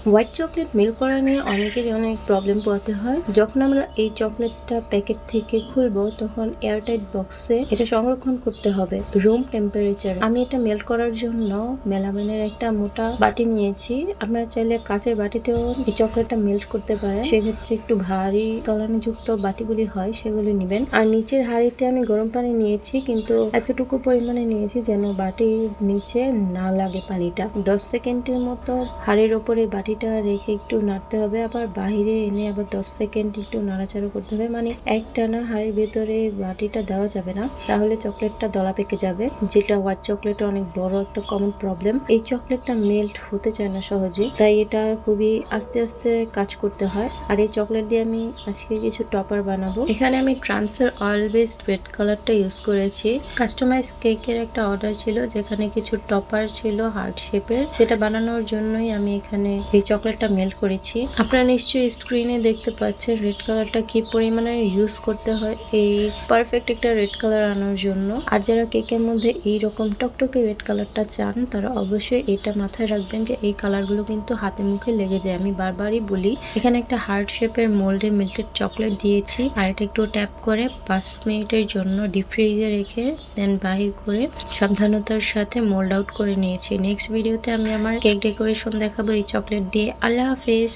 White chocolate melt করা নিয়ে অনেকেরই অনেক প্রবলেম পোহাতে হয়। যখন আমরা এই চকলেটটা প্যাকেট থেকে খুলবো তখন এয়ারটাইট বক্সে এটা সংরক্ষণ করতে হবে রুম টেম্পারেচারে। আমি এটা মেল্ট করার জন্য মেলামাইনের একটা মোটা বাটি নিয়েছি। আপনারা চাইলে কাচের বাটিতেও এই চকলেটটা মেল্ট করতে পারেন, সেক্ষেত্রে একটু ভারী তলানিযুক্ত বাটিগুলি হয় সেগুলি নেবেন। আর নিচের হাঁড়িতে আমি গরম পানি নিয়েছি, কিন্তু এতটুকু পরিমাণে নিয়েছি যেন বাটির নিচে না লাগে পানিটা। 10 সেকেন্ডের মতো হাঁড়ির ওপরে বাটিটা রেখে একটু নাড়তে হবে, আবার বাহিরে এনে আবার 10 সেকেন্ড একটু নাড়াচাড়া করতে হবে। মানে একটানা হাঁড়ির ভেতরে বাটিটা দেওয়া যাবে না, তাহলে চকলেটটা দলা পেকে যাবে, যেটা হোয়াইট চকলেটের অনেক বড় একটা কমন প্রবলেম। এই চকলেটটা মেল্ট হতে চায় না সহজে, তাই এটা খুবই আস্তে আস্তে কাজ করতে হয়। আর এই চকলেট দিয়ে আমি আজকে কিছু টপার বানাবো। এখানে আমি ট্রান্সের অয়েল বেসড রেড কালারটা ইউজ করেছি। কাস্টমাইজ কেকের একটা অর্ডার ছিল যেখানে কিছু টপার ছিল হার্ট শেপের, সেটা বানানোর জন্যই আমি এখানে এই চকলেটটা মেল্ট করেছি। আপনারা নিশ্চয়ই স্ক্রিনে দেখতে পাচ্ছেন রেড কালারটা কি পরিমাণে ইউজ করতে হয় এই পারফেক্ট একটা রেড কালার আনার জন্য। আর যারা কেকের মধ্যে এইরকম টকটকে রেড কালারটা চান তারা অবশ্যই এটা মাথায় রাখবেন যে এই কালারগুলো কিন্তু হাতে মুখে লেগে যায়। আমি বারবারই বলি। এখানে একটা হার্ট শেপের মোল্ডে মেল্টেড চকলেট দিয়েছি, আর এটা একটু ট্যাপ করে 5 মিনিটের জন্য ডিপ ফ্রিজে রেখে দেন বাহির করে সাবধানতার সাথে মোল্ড আউট করে নিয়েছি। নেক্সট ভিডিওতে আমি আমার কেক ডেকোরেশন দেখাবো এই চকলেট দিয়ে। আল্লাহ হাফেজ।